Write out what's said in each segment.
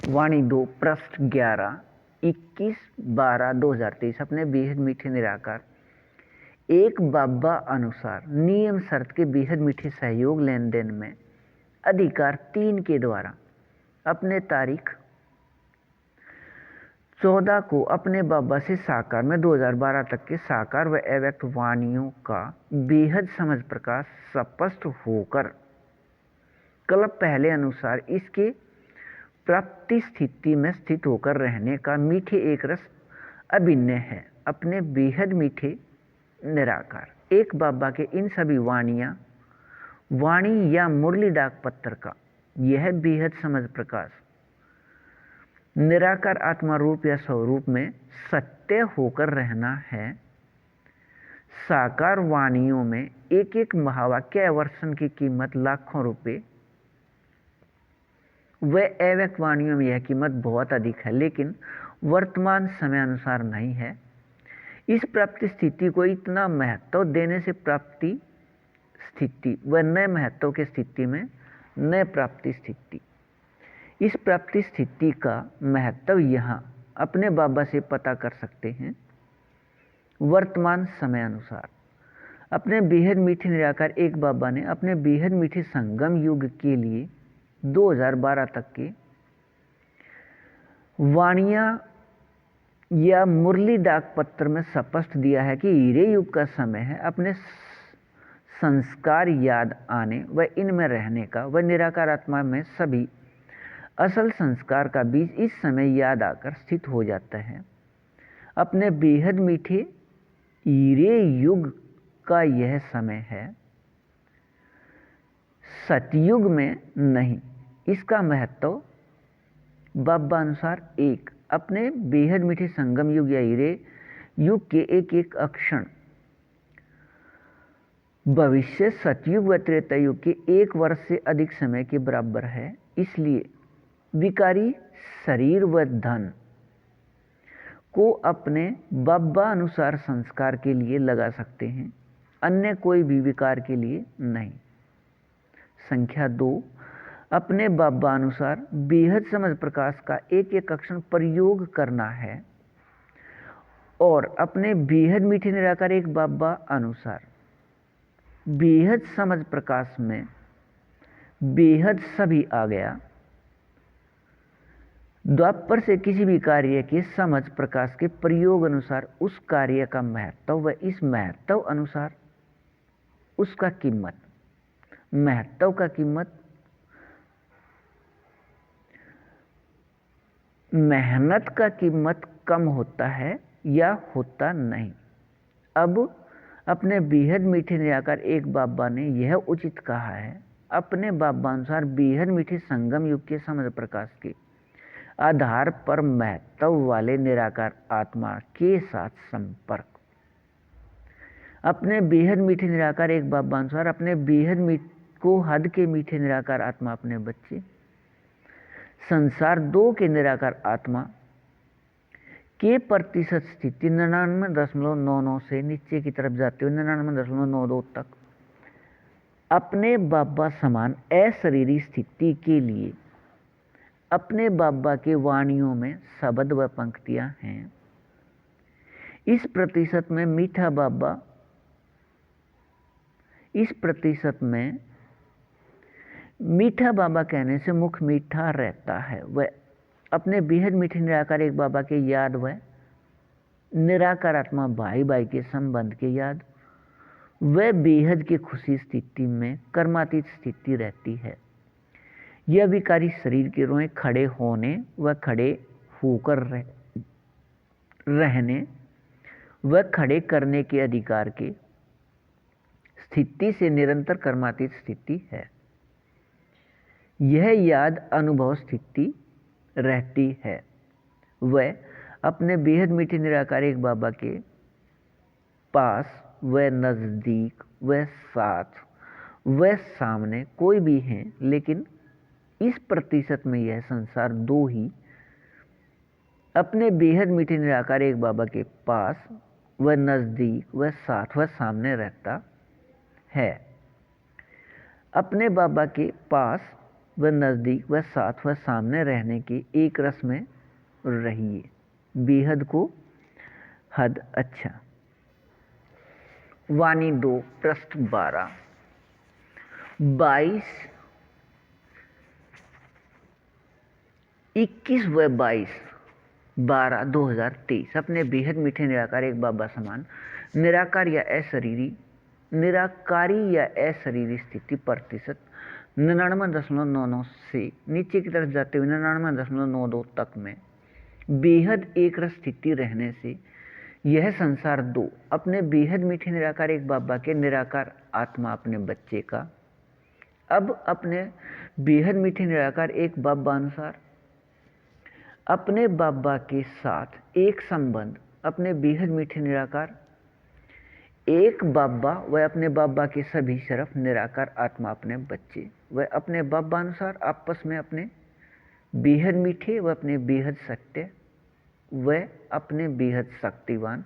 वाणी 2 पृष्ठ 11 21/12/2023 अपने बेहद मीठे निराकार एक बाबा अनुसार नियम शर्त के बेहद मीठे सहयोग लेन देन में अधिकार 3 के द्वारा अपने तारीख 14 को अपने बाबा से साकार में 2012 तक के साकार व अव्यक्त वाणियों का बेहद समझ प्रकाश स्पष्ट होकर कल्प पहले अनुसार इसके प्राप्ति स्थिति में स्थित होकर रहने का मीठे एक रस अभिन्न है। अपने बेहद मीठे निराकार एक बाबा के इन सभी वाणी या मुरली डाक पत्र का यह बेहद समझ प्रकाश निराकार आत्मा रूप या स्वरूप में सत्य होकर रहना है। साकार वाणियों में एक एक महावाक्य वर्षन की कीमत लाखों रुपए व अव्यक्त वाणियों में यह कीमत बहुत अधिक है, लेकिन वर्तमान समय अनुसार नहीं है। इस प्राप्ति स्थिति को इतना महत्व देने से प्राप्ति स्थिति व नए महत्व के स्थिति में नए प्राप्ति स्थिति, इस प्राप्ति स्थिति का महत्व यहाँ अपने बाबा से पता कर सकते हैं। वर्तमान समय अनुसार अपने बेहद मीठे निराकार एक बाबा ने अपने बेहद मीठे संगम युग के लिए 2012 तक के वाणियाँ या मुरली डाक पत्र में स्पष्ट दिया है कि हीरे युग का समय है अपने संस्कार याद आने व इनमें रहने का व निराकार आत्मा में सभी असल संस्कार का बीज इस समय याद आकर स्थित हो जाता है। अपने बेहद मीठे हीरे युग का यह समय है, सतयुग में नहीं। इसका महत्व बाबा अनुसार एक अपने बेहद मीठे संगम युग या हीरे युग के एक एक अक्षण भविष्य सतयुग व त्रेता युग के 1 वर्ष से अधिक समय के बराबर है। इसलिए विकारी शरीर व धन को अपने बाबा अनुसार संस्कार के लिए लगा सकते हैं, अन्य कोई भी विकार के लिए नहीं। संख्या 2 अपने बाबा अनुसार बेहद समझ प्रकाश का एक एक अक्षर प्रयोग करना है और अपने बेहद मीठे निराकार एक बाबा अनुसार बेहद समझ प्रकाश में बेहद सभी आ गया। द्वापर से किसी भी कार्य के समझ प्रकाश के प्रयोग अनुसार उस कार्य का महत्व व इस महत्व अनुसार उसका कीमत, महत्व का कीमत मेहनत का कीमत कम होता है या होता नहीं। अब अपने बेहद मीठे निराकार एक बाबा ने यह उचित कहा है, अपने बाबा अनुसार बेहद मीठे संगम युग के समझ प्रकाश के आधार पर महत्व वाले निराकार आत्मा के साथ संपर्क। अपने बेहद मीठे निराकार एक बाबा अनुसार अपने बेहद को हद के मीठे निराकार आत्मा अपने बच्चे संसार 2 के निराकार आत्मा के प्रतिशत स्थिति 99.99 से नीचे की तरफ जाते हुए 99.92 तक अपने बाबा समान अशरीरी स्थिति के लिए अपने बाबा के वाणियों में शब्द व पंक्तियां हैं। इस प्रतिशत में मीठा बाबा कहने से मुख मीठा रहता है। वह अपने बेहद मीठे निराकार एक बाबा के याद व निराकार आत्मा भाई भाई के संबंध के याद वह बेहद की खुशी स्थिति में कर्मातीत स्थिति रहती है। यह विकारी शरीर के रोए खड़े होने व खड़े होकर रहने व खड़े करने के अधिकार के स्थिति से निरंतर कर्मातीत स्थिति है। यह याद अनुभव स्थिति रहती है। वह अपने बेहद मीठे निराकार एक बाबा के पास व नज़दीक व साथ व सामने कोई भी हैं, लेकिन इस प्रतिशत में यह संसार 2 ही अपने बेहद मीठे निराकार एक बाबा के पास व नज़दीक व साथ व सामने रहता है। अपने बाबा के पास व नज़दीक व साथ व सामने रहने के एक रस में रहिए। बेहद को हद अच्छा। वाणी 2 पृष्ठ 12 21 व 22/12/2023 अपने बेहद मीठे निराकार एक बाबा समान निराकारी या अशरीरी स्थिति प्रतिशत 99.99 से नीचे की तरफ जाते हुए 99.92 तक में बेहद एक रस स्थिति रहने से यह संसार 2 अपने बेहद मीठे निराकार एक बाबा के निराकार आत्मा अपने बच्चे का अब अपने बेहद मीठे निराकार एक बाबा अनुसार अपने बाबा के साथ एक संबंध अपने बेहद मीठे निराकार एक बाबा व अपने बाबा के सभी शरफ निराकार आत्मा अपने बच्चे व अपने बाबा अनुसार आपस में अपने बेहद मीठे व अपने बेहद सत्य व अपने बेहद शक्तिवान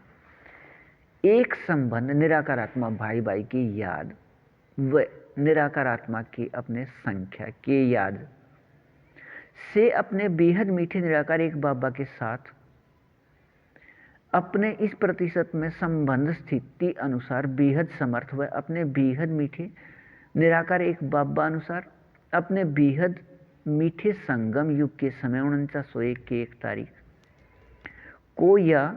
एक संबंध निराकार आत्मा भाई भाई की याद व निराकार आत्मा की अपने संख्या के याद से अपने बेहद मीठे निराकार एक बाबा के साथ अपने इस प्रतिशत में संबंध स्थिति अनुसार बेहद समर्थ व अपने बेहद मीठे निराकार एक बाबा अनुसार अपने बेहद मीठे संगम युग के समय 4901 की 1 तारीख को या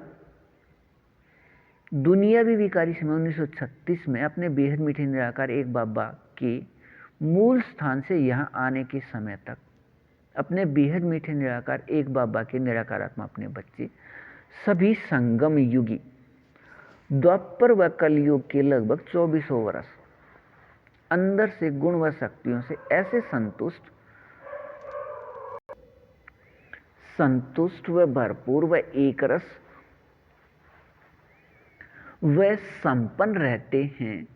दुनियावी विकारी समय 1936 में अपने बेहद मीठे निराकार एक बाबा के मूल स्थान से यहाँ आने के समय तक अपने बेहद मीठे निराकार एक बाबा के निराकार आत्मा अपने बच्चे सभी संगम युगी द्वापर व कलयुग के लगभग 2400 वर्ष अंदर से गुण व शक्तियों से ऐसे संतुष्ट व भरपूर व एक रस व संपन्न रहते हैं।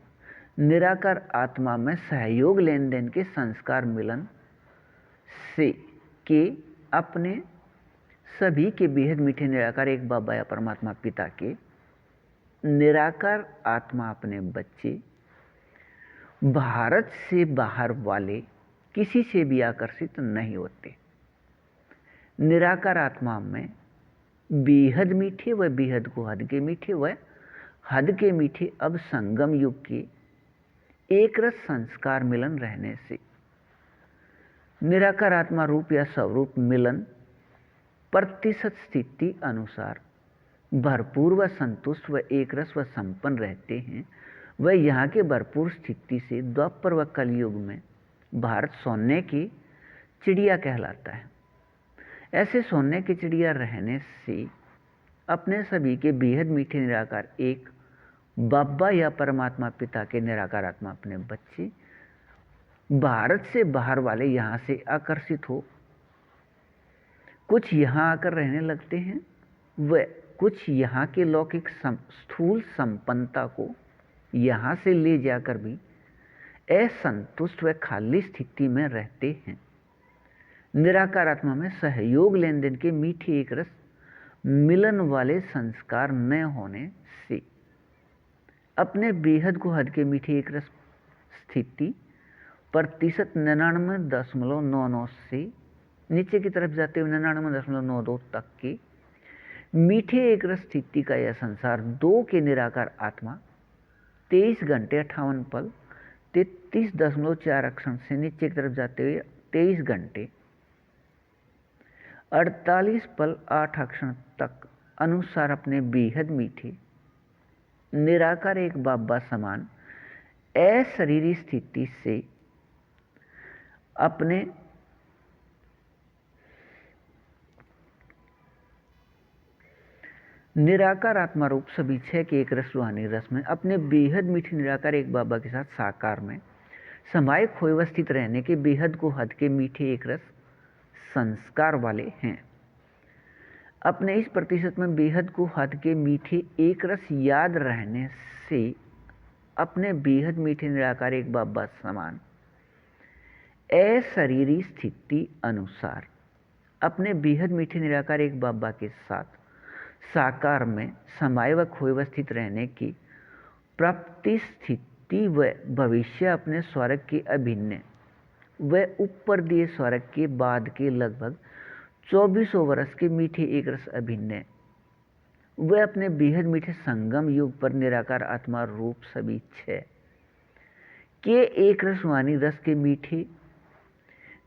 निराकार आत्मा में सहयोग लेन देन के संस्कार मिलन से के अपने सभी के बेहद मीठे निराकार एक बाबा या परमात्मा पिता के निराकार आत्मा अपने बच्चे भारत से बाहर वाले किसी से भी आकर्षित नहीं होते। निराकार आत्मा में बेहद मीठे व बेहद को हद के मीठे व हद के मीठे अब संगम युग के एक रस संस्कार मिलन रहने से निराकार आत्मा रूप या स्वरूप मिलन प्रतिशत स्थिति अनुसार भरपूर व संतुष्ट व एक रस व संपन्न रहते हैं। वह यहाँ के भरपूर स्थिति से द्वापर व कलयुग में भारत सोने की चिड़िया कहलाता है। ऐसे सोने की चिड़िया रहने से अपने सभी के बेहद मीठे निराकार एक बाबा या परमात्मा पिता के निराकार आत्मा अपने बच्चे भारत से बाहर वाले यहाँ से आकर्षित हो कुछ यहाँ आकर रहने लगते हैं व कुछ यहाँ के लौकिक स्थूल संपन्नता को यहाँ से ले जाकर भी असंतुष्ट व खाली स्थिति में रहते हैं। निराकार आत्मा में सहयोग लेन देन के मीठे एक रस मिलन वाले संस्कार न होने से अपने बेहद को हद के मीठे एक रस स्थिति प्रतिशत 99.99 से नीचे की तरफ जाते हुए 99.92 तक के मीठे एक रस स्थिति का यह संसार 2 के निराकार आत्मा 23 घंटे 58 पल 33.4 अक्षण से नीचे की तरफ जाते हुए 23 घंटे 48 पल 8 अक्षण तक अनुसार अपने बेहद मीठे निराकार एक बाबा समान अशरीरी स्थिति से अपने निराकार आत्मा रूप सभी 6 के एक रस रूहानी रस में अपने बेहद मीठे निराकार एक बाबा के साथ साकार में समाये खोए व स्थित रहने के बेहद को हद के मीठे एक रस संस्कार वाले हैं। अपने इस प्रतिशत में बेहद को हद के मीठे एक रस याद रहने से अपने बेहद मीठे निराकार एक बाबा समान अशरीरी स्थिति अनुसार अपने बेहद मीठे निराकार एक बाबा के साथ साकार में समाये व खोए व स्थित रहने की प्राप्ति स्थिति व भविष्य अपने स्वर्ग के अभिन्न वह ऊपर दिए स्वर्ग के बाद के लगभग 2400 वर्ष के मीठे एक रस अभिन्न, वह अपने बेहद मीठे संगम युग पर निराकार आत्मा रूप सभी छह के एक रसवानी रस के मीठे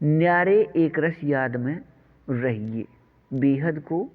न्यारे एक रस याद में रहिए, बेहद को